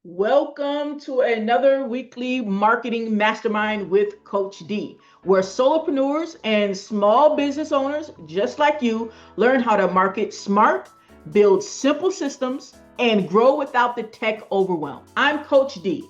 Welcome to another weekly marketing mastermind with Coach D, where solopreneurs and small business owners just like you learn how to market smart, build simple systems, and grow without the tech overwhelm. I'm Coach D,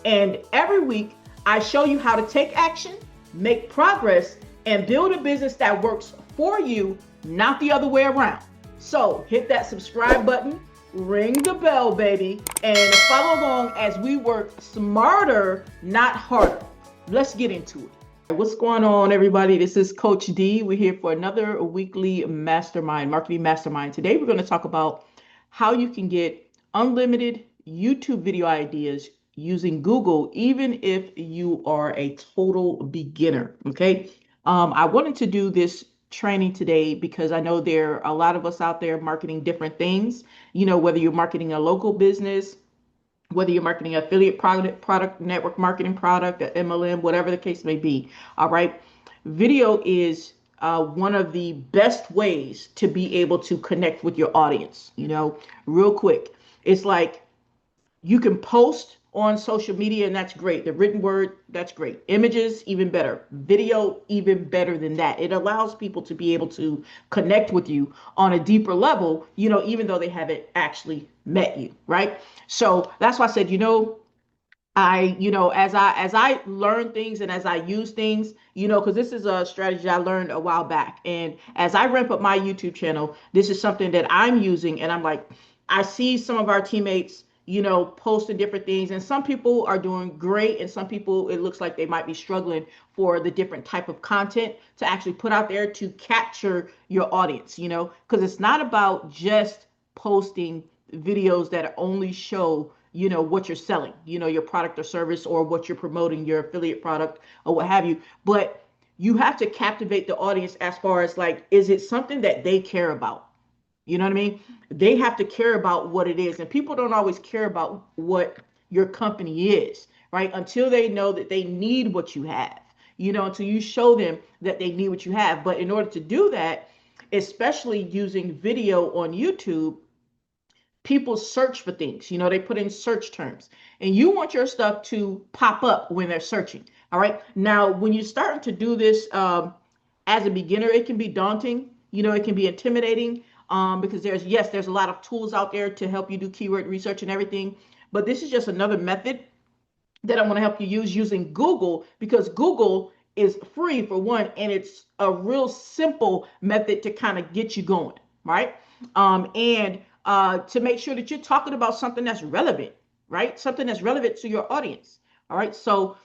and every week I show you how to take action, make progress, and build a business that works for you, not the other way around. So hit that subscribe button, ring the bell, baby, and follow along as we work smarter, not harder. Let's get into it. What's going on, everybody? This is Coach D. We're here for another weekly mastermind, marketing mastermind. Today, we're going to talk about how you can get unlimited YouTube video ideas using Google, even if you are a total beginner. Okay. I wanted to do this training today because I know there are a lot of us out there marketing different things. Whether you're marketing a local business, whether you're marketing an affiliate product, network marketing product, an MLM, whatever the case may be. All right. Video is one of the best ways to be able to connect with your audience. Real quick. It's like you can post on social media, and that's great. The written word, that's great. Images, even better. Video, even better than that. It allows people to be able to connect with you on a deeper level, even though they haven't actually met you, right? So that's why I said, as I learn things and as I use things, because this is a strategy I learned a while back. And as I ramp up my YouTube channel, this is something that I'm using. And I'm like, I see some of our teammates posting different things, and some people are doing great, and some people, it looks like they might be struggling for the different type of content to actually put out there to capture your audience, because it's not about just posting videos that only show, what you're selling, your product or service, or what you're promoting, your affiliate product or what have you. But you have to captivate the audience as far as like, is it something that they care about? You know what I mean? They have to care about what it is. And people don't always care about what your company is, right? Until they know that they need what you have, until you show them that they need what you have. But in order to do that, especially using video on YouTube, people search for things, they put in search terms, and you want your stuff to pop up when they're searching. All right. Now, when you're starting to do this as a beginner, it can be daunting, it can be intimidating. Because there's a lot of tools out there to help you do keyword research and everything. But this is just another method that I want to help you use using Google, because Google is free for one, and it's a real simple method to kind of get you going, right? And to make sure that you're talking about something that's relevant, right? Something that's relevant to your audience. All right. So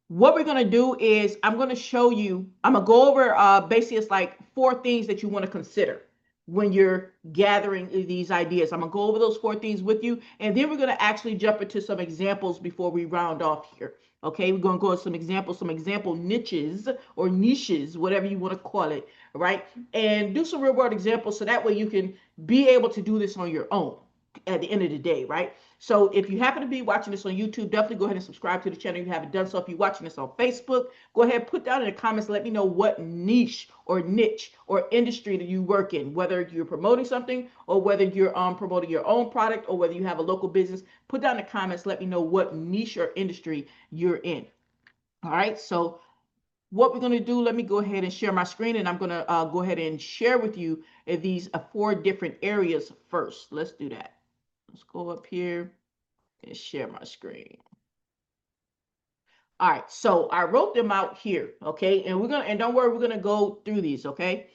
what we're going to do is I'm going to go over basically it's like 4 things that you want to consider when you're gathering these ideas. I'm going to go over those 4 things with you, and then we're going to actually jump into some examples before we round off here. Okay, we're going to go with some example niches or niches, whatever you want to call it, right? And do some real world examples so that way you can be able to do this on your own at the end of the day, right? So if you happen to be watching this on YouTube, definitely go ahead and subscribe to the channel if you haven't done so. If you're watching this on Facebook, go ahead, put down in the comments, let me know what niche or industry that you work in, whether you're promoting something or whether you're promoting your own product or whether you have a local business. Put down in the comments, let me know what niche or industry you're in. All right, so what we're going to do, let me go ahead and share my screen, and I'm going to go ahead and share with you these 4 different areas first. Let's do that. Let's go up here and share my screen. All right, so I wrote them out here, okay? And don't worry, we're gonna go through these, okay?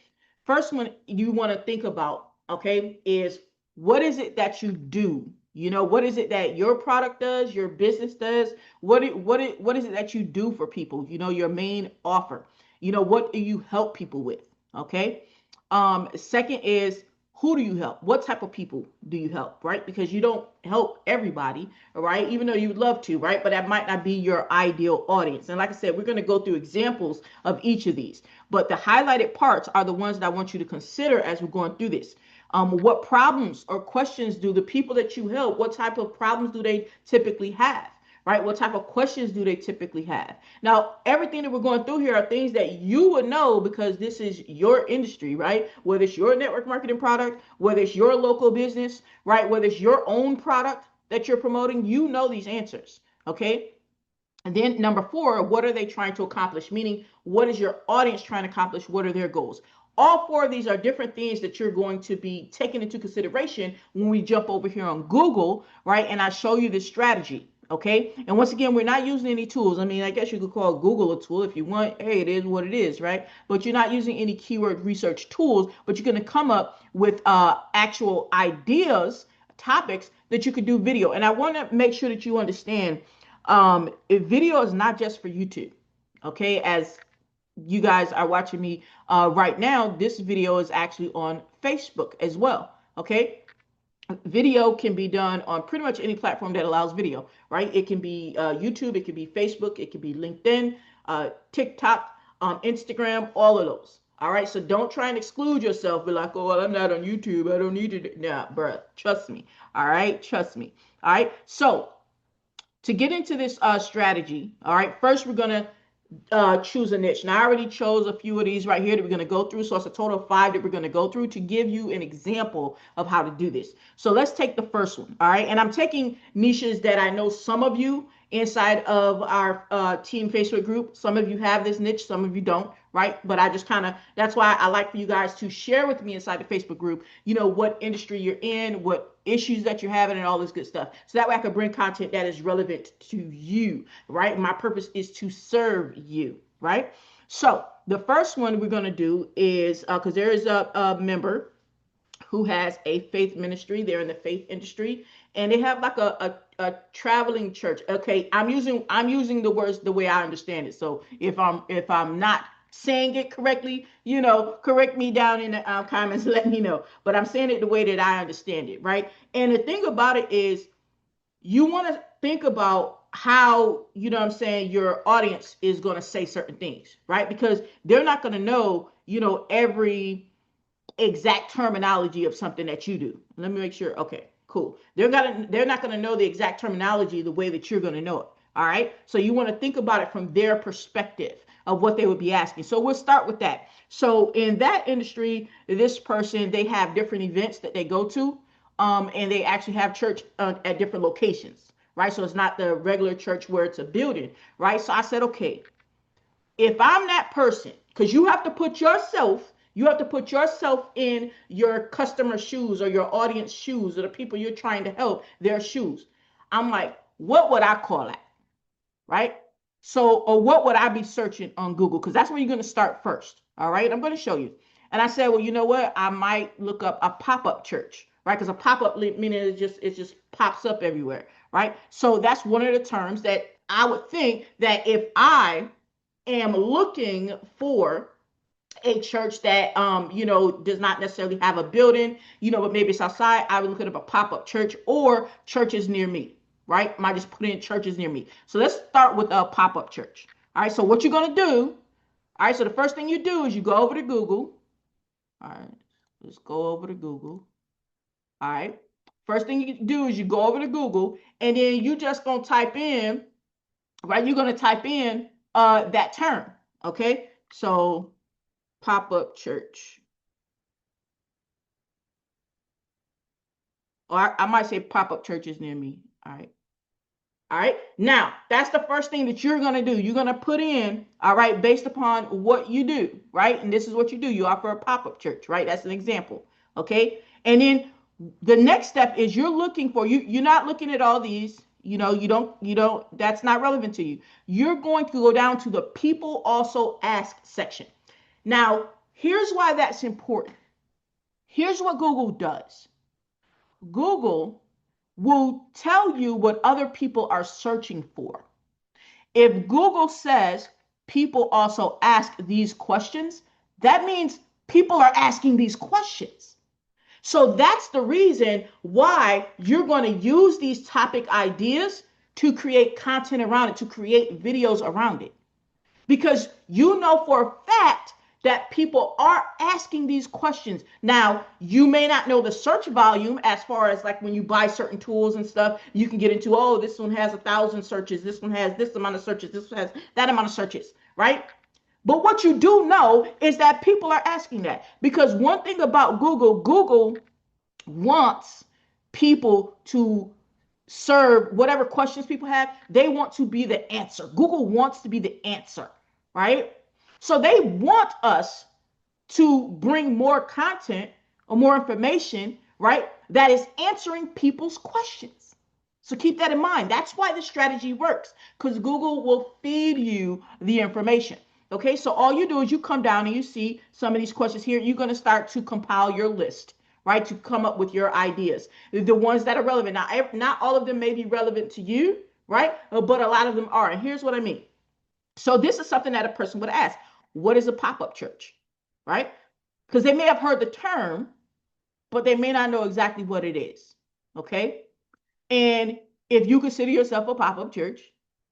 First one you want to think about, okay, is what is it that you do? What is it that your product does, your business does? What is it that you do for people? Your main offer. What do you help people with? Okay. Second is, who do you help? What type of people do you help, right? Because you don't help everybody, right? Even though you would love to, right? But that might not be your ideal audience. And like I said, we're going to go through examples of each of these. But the highlighted parts are the ones that I want you to consider as we're going through this. What problems or questions do the people that you help, what type of problems do they typically have? Right? What type of questions do they typically have? Now, everything that we're going through here are things that you would know because this is your industry, right? Whether it's your network marketing product, whether it's your local business, right? Whether it's your own product, that you're promoting, you know these answers, okay? And then number 4, what are they trying to accomplish? Meaning, what is your audience trying to accomplish? What are their goals? All 4 of these are different things that you're going to be taking into consideration when we jump over here on Google, right? And I show you this strategy, okay? And once again, we're not using any tools. I mean, I guess you could call Google a tool if you want. Hey, it is what it is, right? But you're not using any keyword research tools, but you're going to come up with actual ideas, topics that you could do video. And I want to make sure that you understand video is not just for YouTube, okay? As you guys are watching me right now, this video is actually on Facebook as well, okay? Video can be done on pretty much any platform that allows video, right? It can be YouTube, it can be Facebook, it can be LinkedIn, TikTok, Instagram, all of those. All right, so don't try and exclude yourself. Be like, oh, well, I'm not on YouTube. I don't need to. Nah, bruh, trust me. All right, trust me. All right, so to get into this strategy, all right, first we're going to choose a niche. Now, I already chose a few of these right here that we're going to go through. So it's a total of 5 that we're going to go through to give you an example of how to do this. So let's take the first one. All right. And I'm taking niches that I know some of you inside of our team Facebook group. Some of you have this niche, some of you don't, right? But I just kind of, that's why I like for you guys to share with me inside the Facebook group, you know, what industry you're in, what issues that you're having, and all this good stuff. So that way I can bring content that is relevant to you, right? My purpose is to serve you, right? So the first one we're going to do is, because there is a member who has a faith ministry. They're in the faith industry, and they have like a traveling church. Okay, I'm using the words the way I understand it. So if I'm not saying it correctly, you know, correct me down in the comments, let me know. But I'm saying it the way that I understand it, right? And the thing about it is, you want to think about how, you know what I'm saying, your audience is going to say certain things, right? Because they're not going to know, you know, every exact terminology of something that you do. Let me make sure. Okay, cool. They're not going to know the exact terminology the way that you're going to know it. All right. So you want to think about it from their perspective of what they would be asking. So we'll start with that. So in that industry, this person, they have different events that they go to, and they actually have church at different locations, right? So it's not the regular church where it's a building, right? So I said, okay, if I'm that person, because you have to put yourself in your customer's shoes or your audience shoes or the people you're trying to help, their shoes. I'm like, what would I call that? Right? So, or what would I be searching on Google? Because that's where you're going to start first. All right. I'm going to show you. And I said, well, you know what? I might look up a pop-up church, right? Because a pop-up meaning it just pops up everywhere. Right. So that's one of the terms that I would think that if I am looking for a church that you know, does not necessarily have a building, you know, but maybe it's outside, I would look at a pop-up church or churches near me, right? I might just put in churches near me. So let's start with a pop-up church. All right, so what you're going to do, all right, so the first thing you do is you go over to Google. All right, let's go over to Google. All right, first thing you do is you go over to Google, and then you just going to type in, right? You're going to type in that term, okay? So pop-up church, or I might say pop-up churches near me. All right. All right. Now, that's the first thing that you're going to do. You're going to put in, all right, based upon what you do, right? And this is what you do. You offer a pop-up church, right? That's an example. Okay. And then the next step is you're looking for, you're not looking at all these, you know, you don't, that's not relevant to you. You're going to go down to the people also ask section. Now, here's why that's important. Here's what Google does. Google will tell you what other people are searching for. If Google says people also ask these questions, that means people are asking these questions. So that's the reason why you're going to use these topic ideas to create content around it, to create videos around it. Because you know for a fact that people are asking these questions. Now, you may not know the search volume as far as like when you buy certain tools and stuff, you can get into, oh, this one has 1,000 searches. This one has this amount of searches. This one has that amount of searches, right? But what you do know is that people are asking that, because one thing about Google, Google wants people to serve whatever questions people have. They want to be the answer. Google wants to be the answer, right? So they want us to bring more content or more information, right, that is answering people's questions. So keep that in mind. That's why the strategy works, because Google will feed you the information. Okay, so all you do is you come down and you see some of these questions here. You're going to start to compile your list, right, to come up with your ideas, the ones that are relevant. Now, not all of them may be relevant to you, right, but a lot of them are. And here's what I mean. So this is something that a person would ask. What is a pop-up church, right? Because they may have heard the term, but they may not know exactly what it is, okay? And if you consider yourself a pop-up church,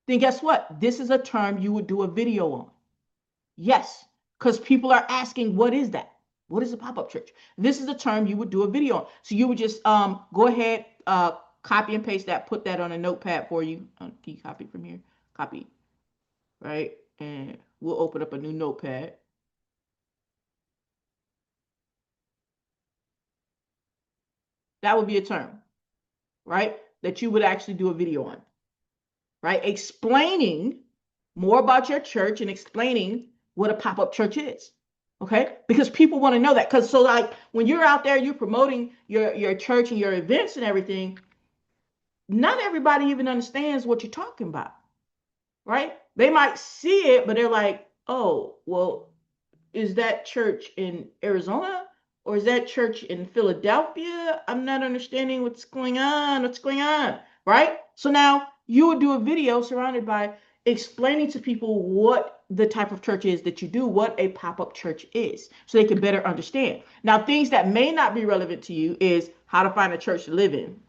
then guess what? This is a term you would do a video on. Yes, because people are asking, what is that? What is a pop-up church? This is a term you would do a video on. So you would just go ahead, copy and paste that, put that on a notepad for you. Can you copy from here? Copy, right? And we'll open up a new notepad. That would be a term, right, that you would actually do a video on, right? Explaining more about your church and explaining what a pop-up church is, okay? Because people want to know that. Because so like when you're out there, you're promoting your church and your events and everything, not everybody even understands what you're talking about, right? They might see it, but they're like, oh, well, is that church in Arizona? Or is that church in Philadelphia? I'm not understanding what's going on. What's going on, right? So now you would do a video surrounded by explaining to people what the type of church is that you do, what a pop-up church is, so they can better understand. Now, things that may not be relevant to you is how to find a church to live in,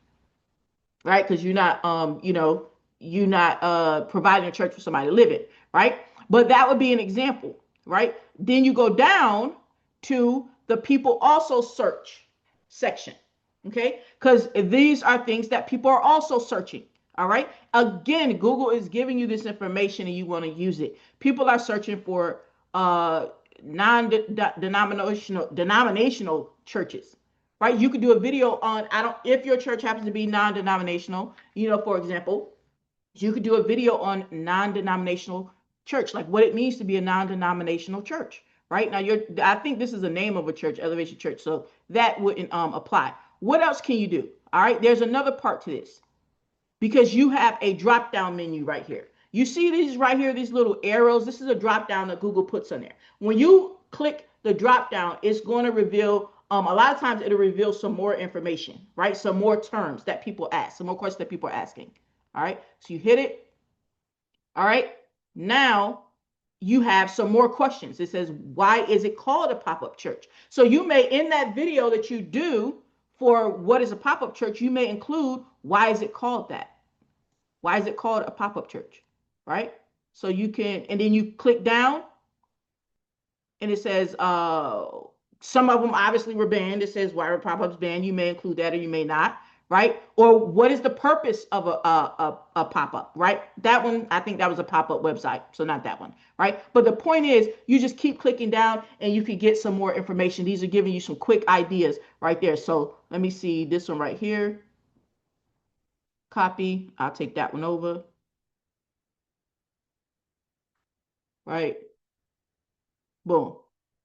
right? Because you're not, you're not providing a church for somebody to live in, right? But that would be an example, right? Then you go down to the people also search section, okay? Because these are things that people are also searching, all right? Again, Google is giving you this information and you want to use it. People are searching for denominational churches, right? You could do a video on, if your church happens to be non-denominational, for example, you could do a video on non-denominational church, like what it means to be a non-denominational church. Right now, I think this is the name of a church, Elevation Church, so that wouldn't apply. What else can you do? All right, there's another part to this, because you have a drop-down menu right here. You see these right here, these little arrows. This is a drop-down that Google puts on there. When you click the drop-down, it's going to reveal, a lot of times it'll reveal some more information, right? Some more terms that people ask, some more questions that people are asking. All right, so you hit it. All right, now you have some more questions. It says, why is it called a pop-up church? So you may, in that video that you do for what is a pop-up church, you may include, why is it called that? Why is it called a pop-up church, right? So you can, and then you click down and it says, some of them obviously were banned. It says, why are pop-ups banned? You may include that or you may not, right? Or what is the purpose of a pop-up, right? That one, I think that was a pop-up website, so not that one, right? But the point is, you just keep clicking down and you can get some more information. These are giving you some quick ideas right there. So let me see this one right here. Copy. I'll take that one over. Right? Boom.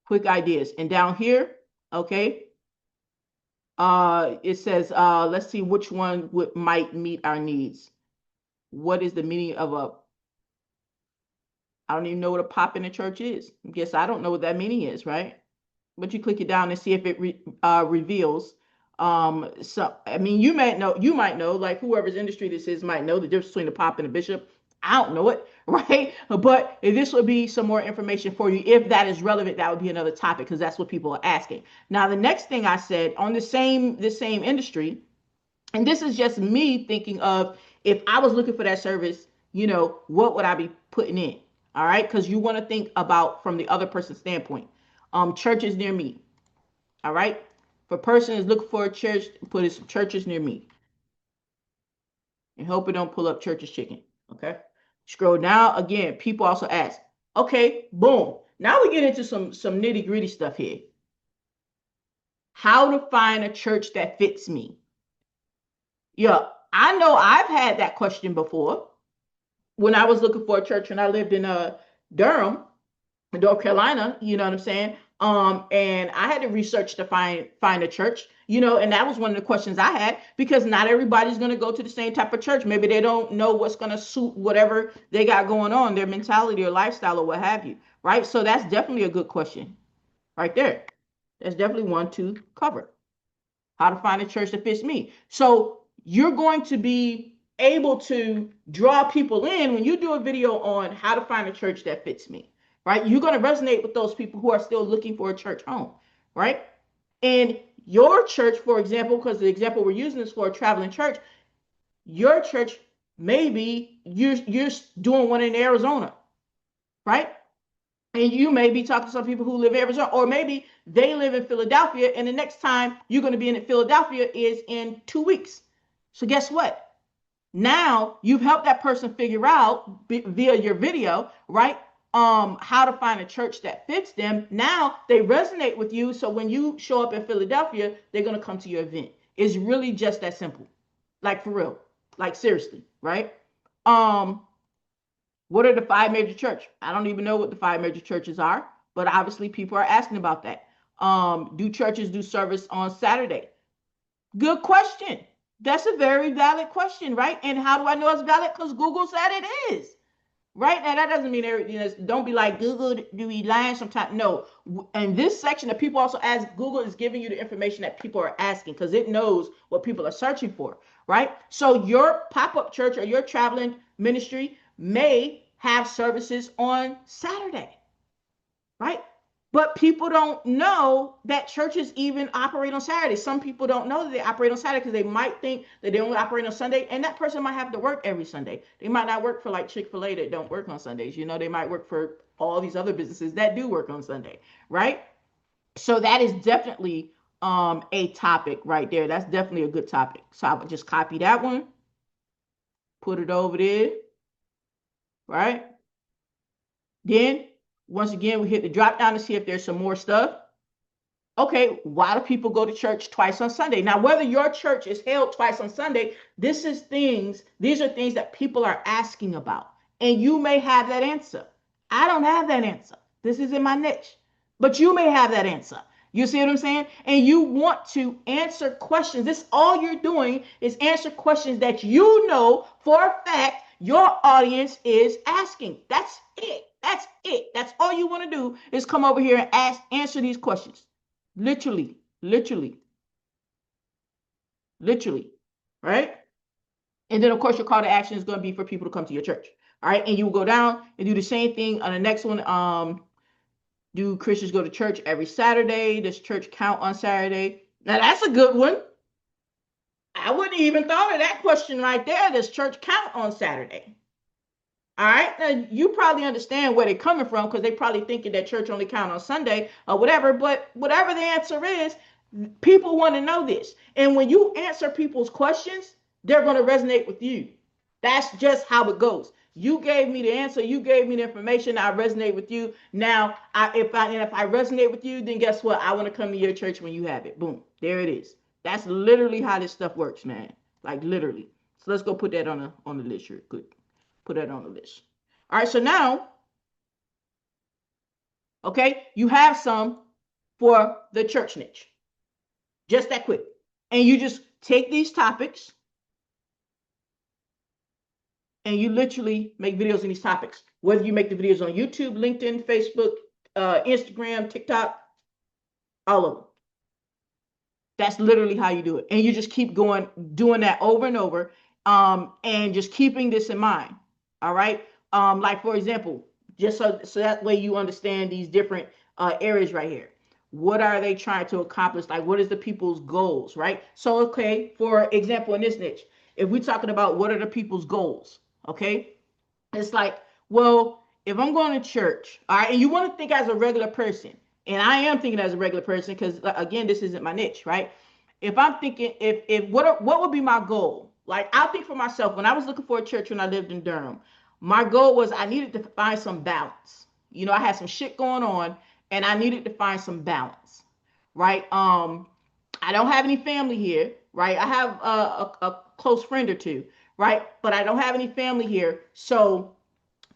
Quick ideas. And down here, okay, it says, let's see which one might meet our needs. What is the meaning of I don't even know what a pop in a church is. I guess I don't know what that meaning is, right? But you click it down and see if it reveals. So, I mean, you might know, like whoever's industry this is might know the difference between a pop and a bishop. I don't know it, right? But this would be some more information for you. If that is relevant, that would be another topic, because that's what people are asking. Now, the next thing I said on the same industry, and this is just me thinking of, if I was looking for that service, what would I be putting in? All right, because you want to think about from the other person's standpoint. Churches near me. All right, if a person is looking for a church, put it churches near me, and hope it don't pull up Church's Chicken. Okay. Scroll down again. People also ask, okay, boom. Now we get into some nitty gritty stuff here. How to find a church that fits me. Yeah. I know I've had that question before when I was looking for a church and I lived in Durham, North Carolina, you know what I'm saying? And I had to research to find a church, and that was one of the questions I had, because not everybody's gonna go to the same type of church. Maybe they don't know what's gonna suit whatever they got going on, their mentality or lifestyle or what have you, right? So that's definitely a good question right there. That's definitely one to cover. How to find a church that fits me. So you're going to be able to draw people in when you do a video on how to find a church that fits me, right? You're going to resonate with those people who are still looking for a church home, right? And your church, for example, because the example we're using is for a traveling church, your church, maybe you're doing one in Arizona, right? And you may be talking to some people who live in Arizona, or maybe they live in Philadelphia, and the next time you're going to be in Philadelphia is in 2 weeks. So guess what? Now you've helped that person figure out via your video, right? How to find a church that fits them. Now they resonate with you. So when you show up in Philadelphia, they're going to come to your event. It's really just that simple. Like, for real. Like, seriously, right? What are the 5 major churches? I don't even know what the 5 major churches are, but obviously people are asking about that. Do churches do service on Saturday? Good question. That's a very valid question, right? And how do I know it's valid? Because Google said it is. Right? Now, that doesn't mean don't be like, Google, do we lying sometimes? No. In this section that people also ask, Google is giving you the information that people are asking, because it knows what people are searching for, right? So your pop-up church or your traveling ministry may have services on Saturday, right? But people don't know that churches even operate on Saturday. Some people don't know that they operate on Saturday because they might think that they only operate on Sunday, and that person might have to work every Sunday. They might not work for like Chick-fil-A that don't work on Sundays. They might work for all these other businesses that do work on Sunday, right? So that is definitely a topic right there. That's definitely a good topic. So I would just copy that one, put it over there, right? Then once again, we hit the drop down to see if there's some more stuff. Okay, why do people go to church twice on Sunday? Now, whether your church is held twice on Sunday, these are things that people are asking about. And you may have that answer. I don't have that answer. This isn't my niche. But you may have that answer. You see what I'm saying? And you want to answer questions. This, all you're doing is answer questions that you know for a fact your audience is asking. That's it. That's it. That's all you want to do, is come over here and answer these questions. Literally, literally, literally, right? And then, of course, your call to action is going to be for people to come to your church. All right. And you will go down and do the same thing on the next one. Do Christians go to church every Saturday? Does church count on Saturday? Now, that's a good one. I wouldn't even thought of that question right there. Does church count on Saturday? All right, now you probably understand where they're coming from, because they probably thinking that church only count on Sunday or whatever. But whatever the answer is, people want to know this. And when you answer people's questions, they're going to resonate with you. That's just how it goes. You gave me the answer. You gave me the information. I resonate with you. Now, if I resonate with you, then guess what? I want to come to your church when you have it. Boom, there it is. That's literally how this stuff works, man. Like, literally. So let's go put that on the list here. Good. Put that on the list. All right, so now, okay, you have some for the church niche. Just that quick. And you just take these topics and you literally make videos on these topics. Whether you make the videos on YouTube, LinkedIn, Facebook, Instagram, TikTok, all of them. That's literally how you do it. And you just keep going, doing that over and over, and just keeping this in mind. All right. Like, for example, just so that way you understand these different areas right here. What are they trying to accomplish? Like, what is the people's goals, right? So, okay, for example, in this niche, if we're talking about what are the people's goals, okay, it's like, well, if I'm going to church, all right, and you want to think as a regular person, and I am thinking as a regular person, because again, this isn't my niche, right? If I'm thinking, what would be my goal? Like, I think for myself, when I was looking for a church when I lived in Durham, my goal was I needed to find some balance. I had some shit going on, and I needed to find some balance, right? I don't have any family here, right? I have a close friend or two, right? But I don't have any family here. So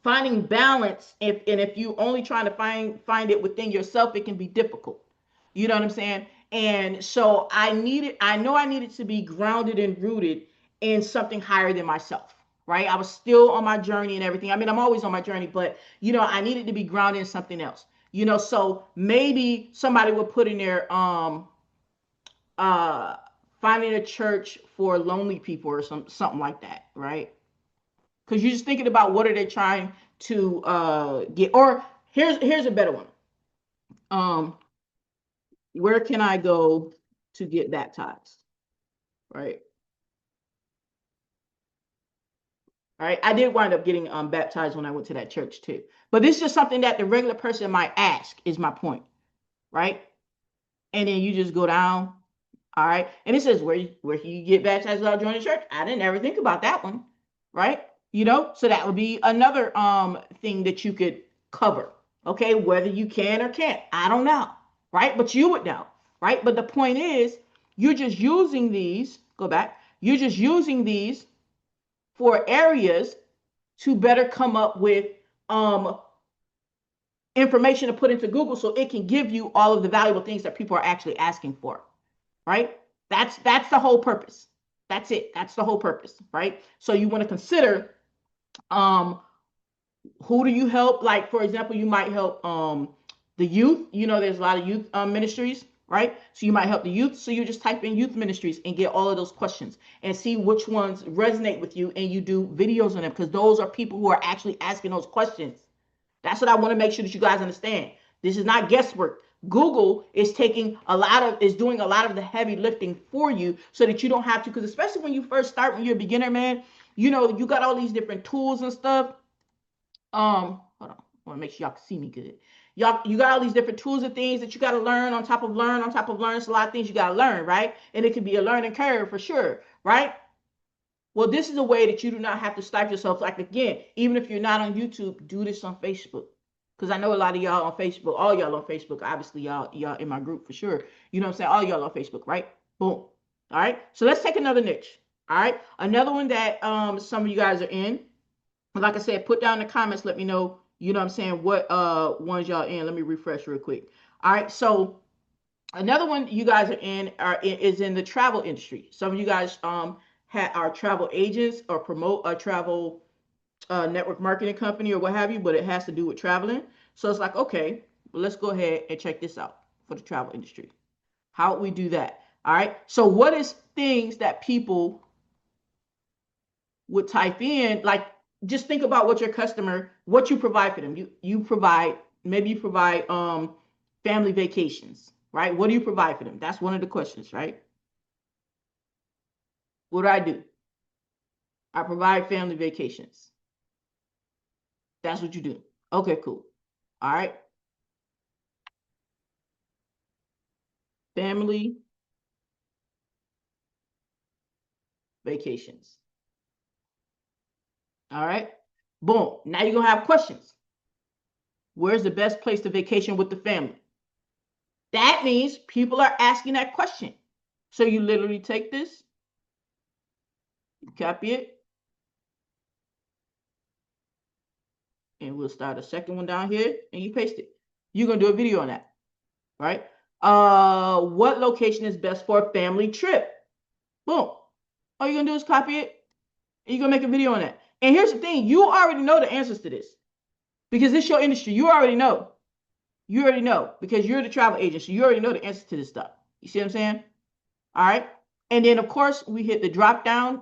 finding balance, if you only trying to find it within yourself, it can be difficult. You know what I'm saying? And so I know I needed to be grounded and rooted in something higher than myself, right? I was still on my journey and everything. I mean, I'm always on my journey, but I needed to be grounded in something else. So maybe somebody would put in there uh finding a church for lonely people or something like that, right? Because you're just thinking about what are they trying to get. Or here's a better one. um where can I go to get baptized, right? All right, I did wind up getting baptized when I went to that church too, but this is just something that the regular person might ask, is my point, right? And then you just go down. All right. And it says where you get baptized without joining the church. I didn't ever think about that one. Right. So that would be another thing that you could cover. Okay. Whether you can or can't, I don't know. Right. But you would know. Right. But the point is, you're just using these. Go back. You're just using these for areas to better come up with information to put into Google, so it can give you all of the valuable things that people are actually asking for. Right? That's the whole purpose. That's it. That's the whole purpose, right? So you want to consider who do you help? Like, for example, you might help the youth. There's a lot of youth ministries, right? So you might help the youth. So you just type in youth ministries and get all of those questions and see which ones resonate with you, and you do videos on them, because those are people who are actually asking those questions. That's what I want to make sure that you guys understand. This is not guesswork. Google is doing a lot of the heavy lifting for you, so that you don't have to, because especially when you first start, when you're a beginner, man, you got all these different tools and stuff. Hold on, I want to make sure y'all can see me good. You got all these different tools and things that you got to learn on top of learn on top of learn. It's a lot of things you got to learn, right? And it can be a learning curve for sure, right? Well, this is a way that you do not have to stifle yourself. Like, again, even if you're not on YouTube, do this on Facebook. Because I know a lot of y'all on Facebook, all y'all on Facebook, obviously y'all in my group for sure. You know what I'm saying? All y'all on Facebook, right? Boom. All right. So let's take another niche. All right. Another one that some of you guys are in. Like I said, put down in the comments, let me know, you know what I'm saying, what ones y'all in. Let me refresh real quick. All right. So another one you guys are in is in the travel industry. Some of you guys are travel agents or promote a travel network marketing company or what have you, but it has to do with traveling. So it's like, okay, well, let's go ahead and check this out for the travel industry. How would we do that? All right. So what is things that people would type in? Like, just think about what you provide for them. Maybe you provide family vacations, right? What do you provide for them? That's one of the questions, right? What do I do? I provide family vacations. That's what you do. Okay, cool. All right. Family vacations. All right. Boom. Now you're going to have questions. Where's the best place to vacation with the family? That means people are asking that question. So you literally take this, you copy it, and we'll start a second one down here, and you paste it. You're going to do a video on that, right? What location is best for a family trip? Boom. All you're going to do is copy it, and you're going to make a video on that. And here's the thing. You already know the answers to this, because it's your industry. You already know. You already know, because you're the travel agent. So you already know the answers to this stuff. You see what I'm saying? All right. And then, of course, we hit the drop down.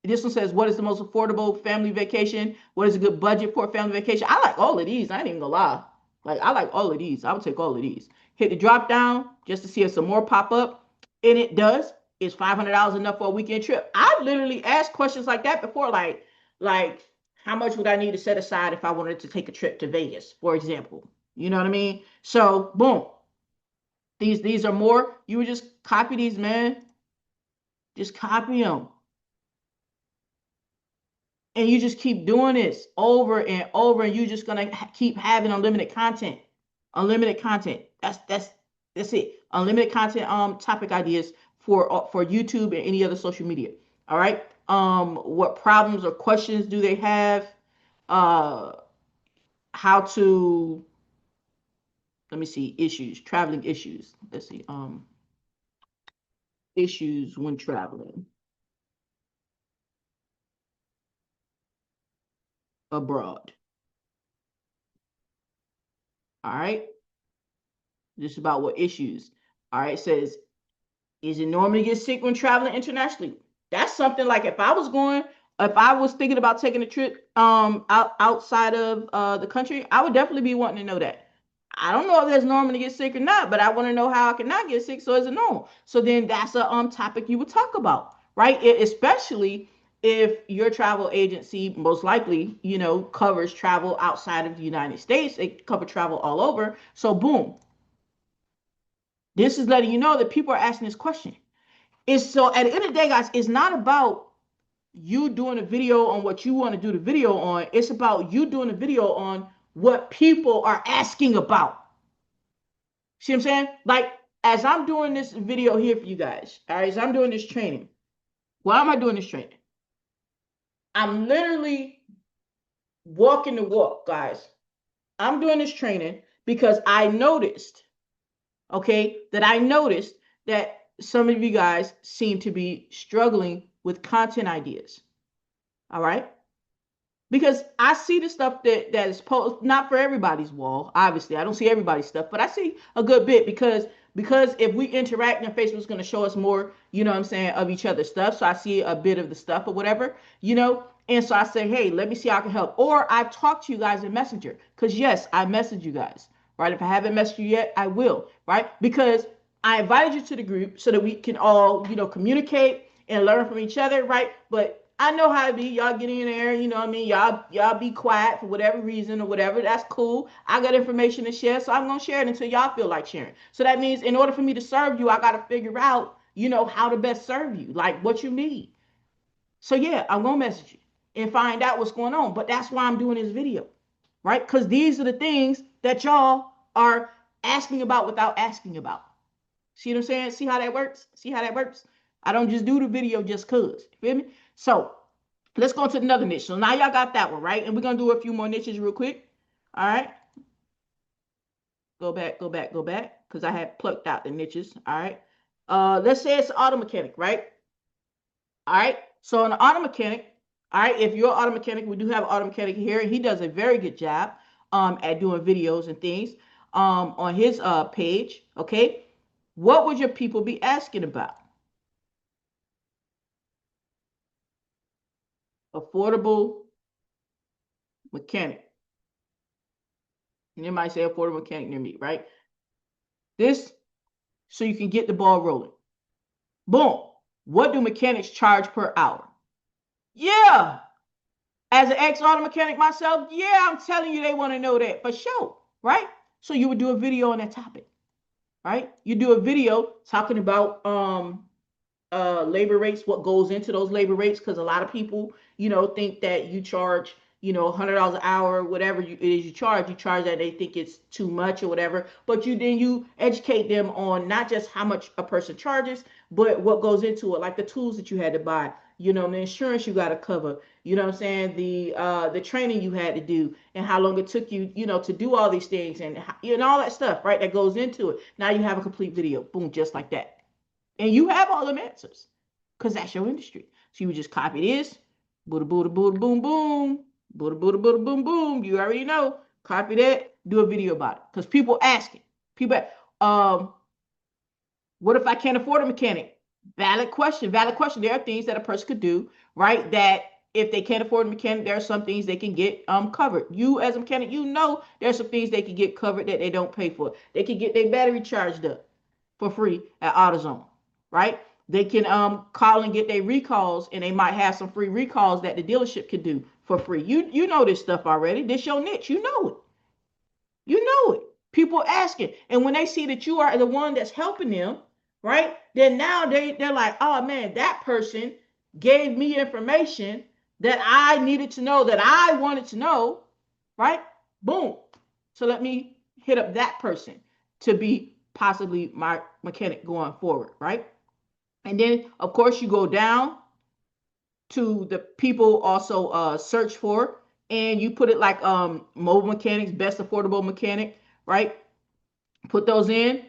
This one says, what is the most affordable family vacation? What is a good budget for a family vacation? I like all of these. I ain't even gonna lie. Like, I like all of these. I would take all of these. Hit the drop down just to see if some more pop up. And it does. Is $500 enough for a weekend trip? I've literally asked questions like that before. Like how much would I need to set aside if I wanted to take a trip to Vegas, for example? You know what I mean? So, boom. These are more. You would just copy these, man. Just copy them. And you just keep doing this over and over, and you're just gonna keep having unlimited content. Unlimited content. That's it. Unlimited content topic ideas for YouTube and any other social media. All right. What problems or questions do they have? Uh, how to, let me see, issues, traveling issues. Let's see. Issues when traveling abroad. All right. Just about what issues. All right. It says, is it normal to get sick when traveling internationally? That's something like if I was thinking about taking a trip outside of the country, I would definitely be wanting to know that. I don't know if that's normal to get sick or not, but I want to know how I can not get sick. So is it normal? So then that's a topic you would talk about, right? Especially if your travel agency most likely, covers travel outside of the United States. They cover travel all over. So boom, this is letting you know that people are asking this question. It's so at the end of the day, guys, it's not about you doing a video on what you want to do the video on. It's about you doing a video on what people are asking about. See what I'm saying? Like, as I'm doing this video here for you guys, all right, as I'm doing this training, why am I doing this training? I'm literally walking the walk, guys. I'm doing this training because I noticed, okay, that some of you guys seem to be struggling with content ideas. All right. Because I see the stuff that is not for everybody's wall. Obviously, I don't see everybody's stuff, but I see a good bit because if we interact, then Facebook's going to show us more, what I'm saying, of each other's stuff. So I see a bit of the stuff or whatever, And so I say, hey, let me see how I can help. Or I've talked to you guys in Messenger because yes, I message you guys, right? If I haven't messaged you yet, I will, right? Because I invited you to the group so that we can all, communicate and learn from each other, right? But I know how it be. Y'all get in there, you know what I mean? Y'all be quiet for whatever reason or whatever. That's cool. I got information to share, so I'm gonna share it until y'all feel like sharing. So that means in order for me to serve you, I gotta figure out, how to best serve you, like what you need. So yeah, I'm gonna message you and find out what's going on. But that's why I'm doing this video, right? Because these are the things that y'all are asking about without asking about. See what I'm saying? See how that works? See how that works? I don't just do the video just cause. You feel me? So let's go to another niche. So now y'all got that one, right? And we're gonna do a few more niches real quick. All right. Go back, go back, go back. Because I had plucked out the niches. All right. Let's say it's auto mechanic, right? All right. So an auto mechanic, all right, if you're an auto mechanic, we do have an auto mechanic here. He does a very good job at doing videos and things on his page. Okay. What would your people be asking about? Affordable mechanic. And you might say affordable mechanic near me, right? This, so you can get the ball rolling. Boom. What do mechanics charge per hour? Yeah. As an ex-auto mechanic myself, yeah, I'm telling you, they want to know that for sure, right? So you would do a video on that topic, right? You do a video talking about labor rates, what goes into those labor rates, because a lot of people, think that you charge, $100 an hour, whatever it is you charge that they think it's too much or whatever. But you educate them on not just how much a person charges, but what goes into it, like the tools that you had to buy, the insurance you got to cover, what I'm saying, the training you had to do, and how long it took you, to do all these things, and all that stuff, right? That goes into it. Now you have a complete video, boom, just like that. And you have all them answers because that's your industry. So you would just copy this, booda, booda, booda, boom, boom, booda, booda, booda, boom, boom. You already know. Copy that, do a video about it. Because people asking. People, what if I can't afford a mechanic? Valid question, valid question. There are things that a person could do, right? That if they can't afford a mechanic, there are some things they can get covered. You as a mechanic, there's some things they can get covered that they don't pay for. They can get their battery charged up for free at AutoZone. Right? They can call and get their recalls, and they might have some free recalls that the dealership can do for free. You know this stuff already. This your niche. You know it. You know it. People asking, and when they see that you are the one that's helping them, right? Then now they're like, oh man, that person gave me information that I needed to know, that I wanted to know, right? Boom. So let me hit up that person to be possibly my mechanic going forward, right? And then, of course, you go down to the people also search for, and you put it like mobile mechanics, best affordable mechanic, right? Put those in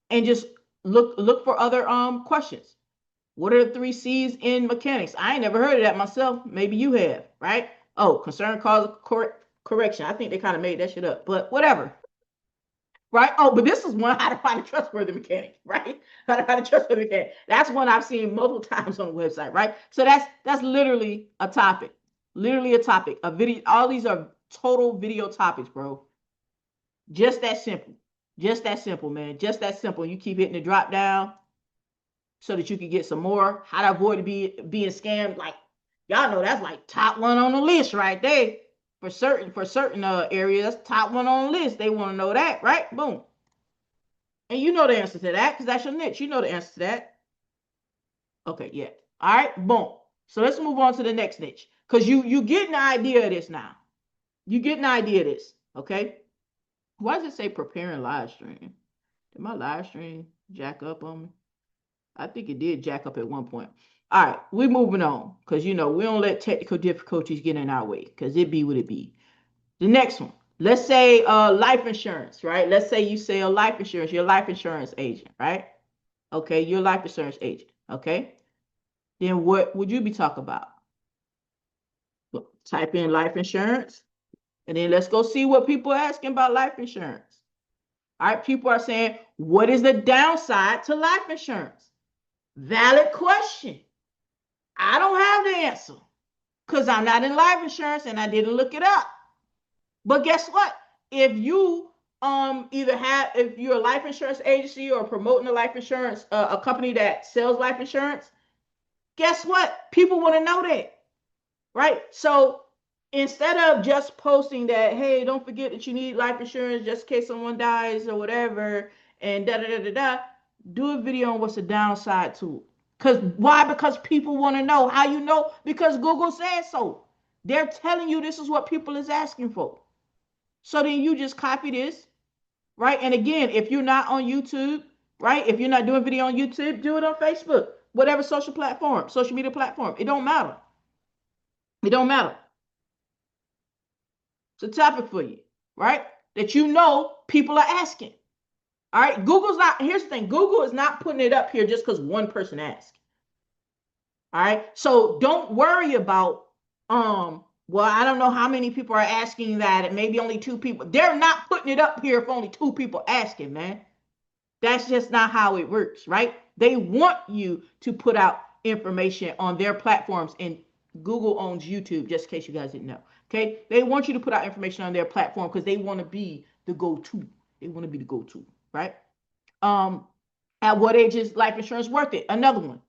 and just look for other questions. What are the 3 C's in mechanics? I ain't never heard of that myself. Maybe you have, right? Oh, concern, cause, correction. I think they kind of made that shit up, but whatever. Right? Oh, but this is one, how to find a trustworthy mechanic, right? How to find a trustworthy mechanic. That's one I've seen multiple times on the website, right? So that's literally a topic. Literally a topic. A video. All these are total video topics, bro. Just that simple. Just that simple, man. Just that simple. You keep hitting the drop down so that you can get some more. How to avoid being scammed. Like, y'all know that's like top one on the list right there. For certain areas, top one on the list. They want to know that, right? Boom. And you know the answer to that because that's your niche. You know the answer to that. Okay, yeah. All right, boom. So let's move on to the next niche because you get an idea of this now. You get an idea of this, okay? Why does it say preparing live stream? Did my live stream jack up on me? I think it did jack up at one point. All right, we're moving on because, we don't let technical difficulties get in our way because it be what it be. The next one, let's say life insurance, right? Let's say you sell life insurance. You're a life insurance agent, right? Okay, you're a life insurance agent, okay? Then what would you be talking about? Type in life insurance, and then let's go see what people are asking about life insurance. All right, people are saying, what is the downside to life insurance? Valid question. I don't have the answer because I'm not in life insurance and I didn't look it up. But guess what? If you if you're a life insurance agency or promoting a life insurance, a company that sells life insurance, guess what? People want to know that, right? So instead of just posting that, hey, don't forget that you need life insurance just in case someone dies or whatever, and da da da da da, do a video on what's the downside to it. Because why? Because people want to know. How you know? Because Google says so. They're telling you this is what people is asking for. So then you just copy this, right? And again, if you're not on YouTube, right? If you're not doing video on YouTube, do it on Facebook, whatever social media platform. It don't matter. It don't matter. It's a topic for you, right? That people are asking. All right. Here's the thing. Google is not putting it up here just because one person asked. All right. So don't worry about, well, I don't know how many people are asking that. It may be only 2 people. They're not putting it up here if only 2 people asking, man. That's just not how it works, right? They want you to put out information on their platforms, and Google owns YouTube, just in case you guys didn't know. Okay. They want you to put out information on their platform because they want to be the go-to. They want to be the go-to, right? At what age is life insurance worth it? Another one.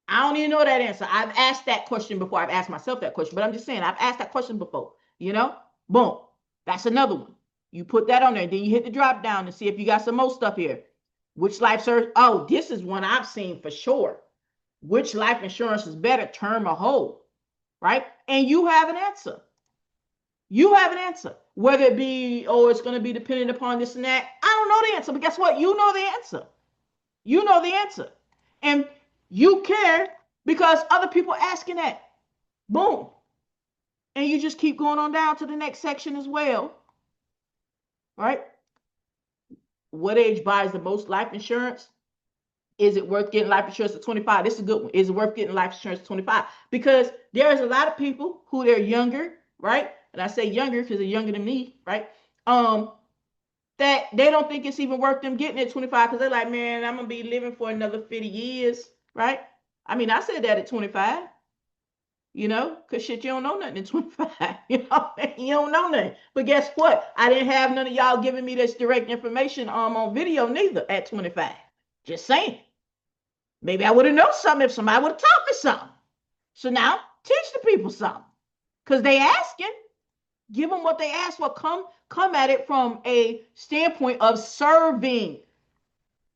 I don't even know that answer. I've asked that question before. I've asked myself that question, but I'm just saying I've asked that question before. Boom. That's another one. You put that on there. Then you hit the drop down and see if you got some more stuff here. Which life insurance? Oh, this is one I've seen for sure. Which life insurance is better, term or whole? Right? And you have an answer. You have an answer. Whether it be, oh, it's going to be dependent upon this and that. I don't know the answer, but guess what? You know the answer. You know the answer. And you care because other people are asking that. Boom. And you just keep going on down to the next section as well. Right? What age buys the most life insurance? Is it worth getting life insurance at 25? This is a good one. Is it worth getting life insurance at 25? Because there's a lot of people who they're younger, right? And I say younger because they're younger than me, right? That they don't think it's even worth them getting at 25 because they're like, man, I'm going to be living for another 50 years, right? I mean, I said that at 25, because shit, you don't know nothing at 25. You don't know nothing. But guess what? I didn't have none of y'all giving me this direct information on video neither at 25. Just saying. Maybe I would have known something if somebody would have taught me something. So now teach the people something. Because they asking. Give them what they ask for. Come at it from a standpoint of serving.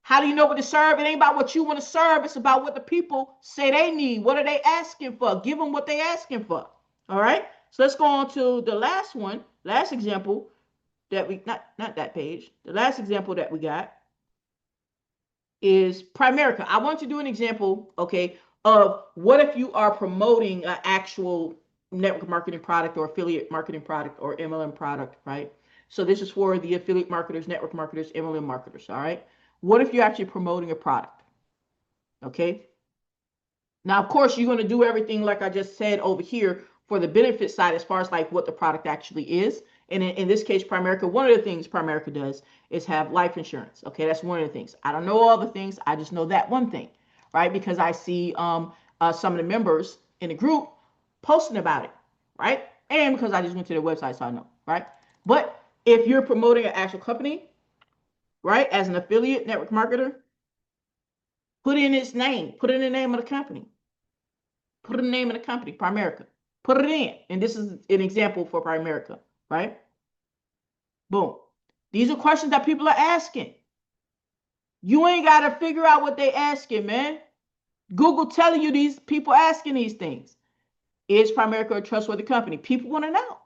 How do you know what to serve? It ain't about what you want to serve. It's about what the people say they need. What are they asking for? Give them what they asking for. All right. So let's go on to the last one. Last example that we, not that page. The last example that we got. is Primerica. I want to do an example, okay, of what if you are promoting an actual network marketing product or affiliate marketing product or MLM product, right? So this is for the affiliate marketers, network marketers, MLM marketers, all right? What if you're actually promoting a product, okay? Now, of course, you're going to do everything like I just said over here for the benefit side as far as like what the product actually is. And in this case, Primerica, one of the things Primerica does is have life insurance. Okay, that's one of the things. I don't know all the things. I just know that one thing, right? Because I see some of the members in the group posting about it, right? And because I just went to their website, so I know, right? But if you're promoting an actual company, right, as an affiliate network marketer, put in its name, put in the name of the company. Put in the name of the company, Primerica. Put it in. And this is an example for Primerica, right? Boom. These are questions that people are asking. You ain't got to figure out what they asking, man. Google telling you these people asking these things. Is Primerica a trustworthy company? People want to know.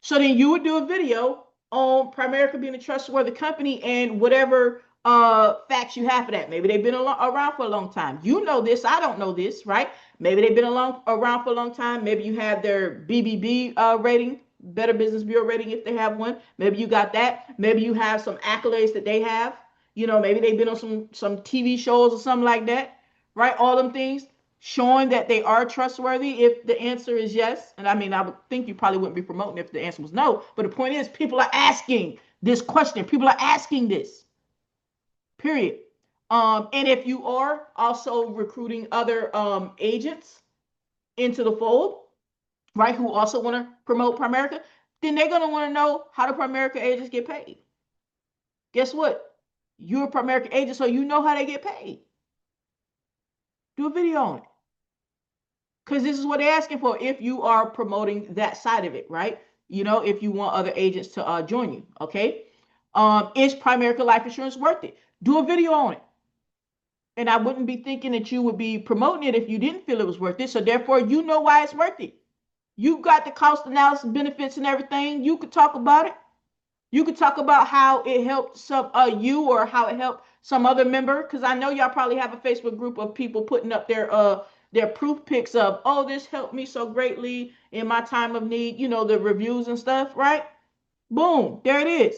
So then you would do a video on Primerica being a trustworthy company and whatever facts you have for that. Maybe they've been around for a long time. You know this. I don't know this, right? Maybe they've been around for a long time. Maybe you have their BBB rating, Better Business Bureau rating if they have one. Maybe you got that. Maybe you have some accolades that they have. You know, maybe they've been on some TV shows or something like that, right? All them things showing that they are trustworthy if the answer is yes. And I mean, I would think you probably wouldn't be promoting if the answer was no. But the point is, people are asking this question. People are asking this. Period. And if you are also recruiting other agents into the fold, right, who also want to promote Primerica, then they're going to want to know how do Primerica agents get paid. Guess what? You're a Primerica agent, so you know how they get paid. Do a video on it. Because this is what they're asking for if you are promoting that side of it, right? You know, if you want other agents to join you, okay? Is Primerica life insurance worth it? Do a video on it. And I wouldn't be thinking that you would be promoting it if you didn't feel it was worth it. So therefore, you know why it's worth it. You got the cost analysis, benefits, and everything. You could talk about it. You could talk about how it helped some you or how it helped some other member. Because I know y'all probably have a Facebook group of people putting up their proof pics of, oh, this helped me so greatly in my time of need. You know, the reviews and stuff, right? Boom, there it is.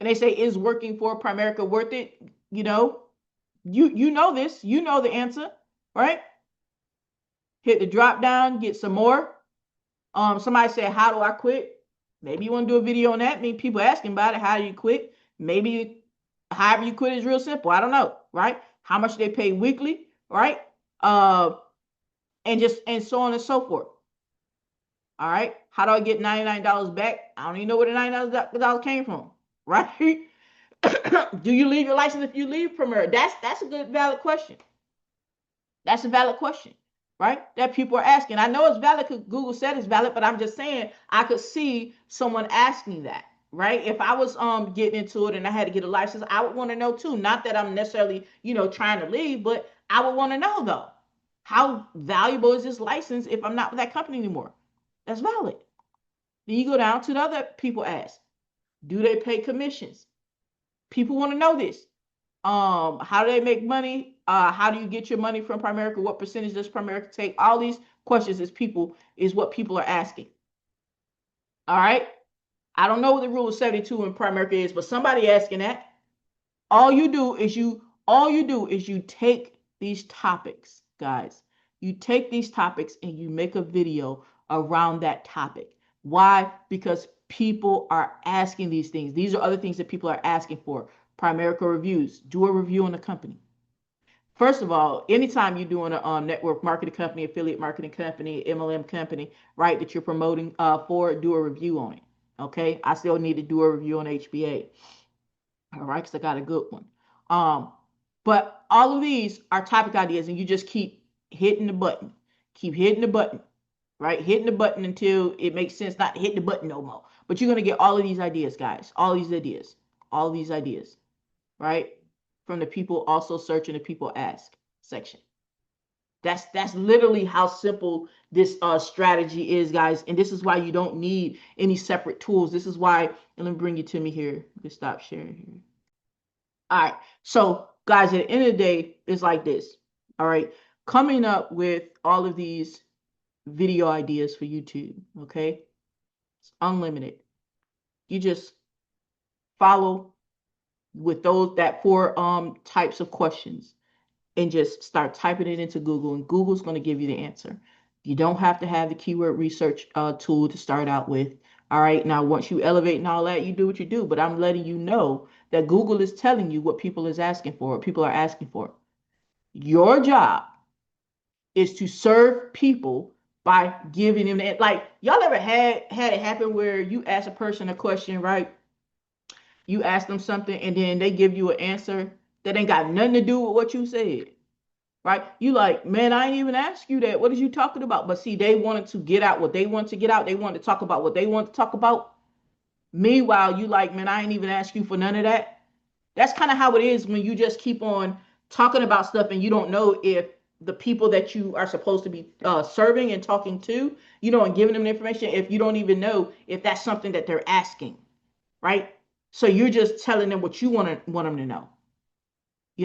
And they say, is working for Primerica worth it? You know, you know this. You know the answer, right? Hit the drop down, get some more. Somebody said, how do I quit? Maybe you want to do a video on that. I mean, people asking about it. How do you quit? Maybe however you quit is real simple. I don't know, right? How much they pay weekly, right? And so on and so forth. All right. How do I get $99 back? I don't even know where the $99 came from, right? Do you leave your license if you leave Primerica? That's a good valid question. That's a valid question, right? That people are asking. I know it's valid because Google said it's valid, but I'm just saying I could see someone asking that, right? If I was getting into it and I had to get a license, I would want to know too. Not that I'm necessarily, trying to leave, but I would want to know though, how valuable is this license if I'm not with that company anymore? That's valid. Then you go down to the other people ask, do they pay commissions? People want to know this. How do they make money? How do you get your money from Primerica? What percentage does Primerica take? All these questions is what people are asking. All right. I don't know what the rule of 72 in Primerica is, but somebody asking that. All you do is you take these topics, guys. You take these topics and you make a video around that topic. Why? Because people are asking these things. These are other things that people are asking for. Primerica reviews. Do a review on the company. First of all, anytime you're doing a network marketing company, affiliate marketing company, MLM company, right, that you're promoting for, do a review on it. Okay. I still need to do a review on HBA. All right, because I got a good one. But all of these are topic ideas, and you just keep hitting the button. Keep hitting the button, right? Hitting the button until it makes sense not to hit the button no more. But you're going to get all of these ideas, guys. All these ideas, right? From the people also searching the people ask section. That's literally how simple this strategy is, guys. And this is why you don't need any separate tools. This is why, and let me bring you to me here. Just stop sharing here. All right. So, guys, at the end of the day, it's like this. All right. Coming up with all of these video ideas for YouTube. Okay. It's unlimited. You just follow with that four types of questions and just start typing it into Google, and Google's going to give you the answer. You don't have to have the keyword research tool to start out with. All right. Now, once you elevate and all that, you do what you do. But I'm letting you know that Google is telling you what people is asking for, what people are asking for. Your job is to serve people by giving them that. Like, y'all ever had it happen where you ask a person a question, right? You ask them something and then they give you an answer that ain't got nothing to do with what you said, right? You like, man, I ain't even asked you that. What is you talking about? But see, they wanted to get out what they want to get out. They wanted to talk about what they want to talk about. Meanwhile, you like, man, I ain't even asked you for none of that. That's kind of how it is when you just keep on talking about stuff and you don't know if the people that you are supposed to be serving and talking to, and giving them the information, if you don't even know if that's something that they're asking, right? So you're just telling them what you want them to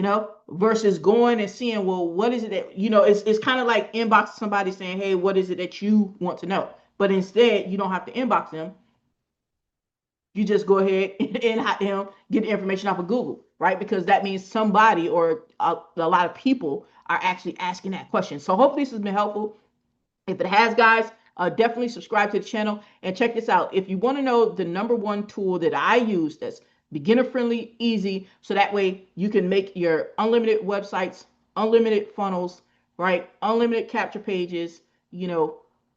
know, versus going and seeing, well, what is it that, it's kind of like inbox somebody saying, hey, what is it that you want to know? But instead, you don't have to inbox them. You just go ahead and get the information off of Google, right? Because that means somebody or a lot of people are actually asking that question. So hopefully this has been helpful. If it has, guys, definitely subscribe to the channel and check this out. If you want to know the #1 tool that I use that's beginner friendly, easy, so that way you can make your unlimited websites, unlimited funnels, right? Unlimited capture pages,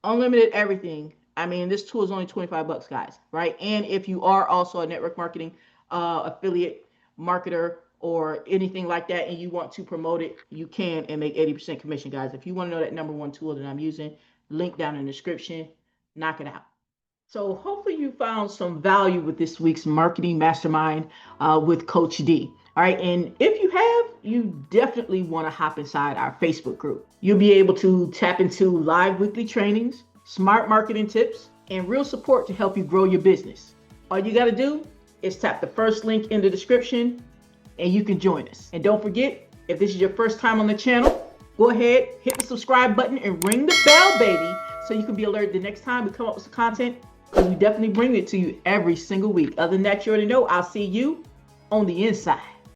unlimited everything. I mean, this tool is only $25, guys, right? And if you are also a network marketing affiliate marketer or anything like that, and you want to promote it, you can and make 80% commission, guys. If you want to know that #1 tool that I'm using, link down in the description. Knock it out. So hopefully you found some value with this week's marketing mastermind with Coach D. All right. And if you have, you definitely want to hop inside our Facebook group. You'll be able to tap into live weekly trainings, smart marketing tips, and real support to help you grow your business. All you got to do is tap the first link in the description and you can join us. And don't forget, if this is your first time on the channel, go ahead, hit the subscribe button and ring the bell, baby, so you can be alerted the next time we come up with some content, because we definitely bring it to you every single week. Other than that, you already know, I'll see you on the inside.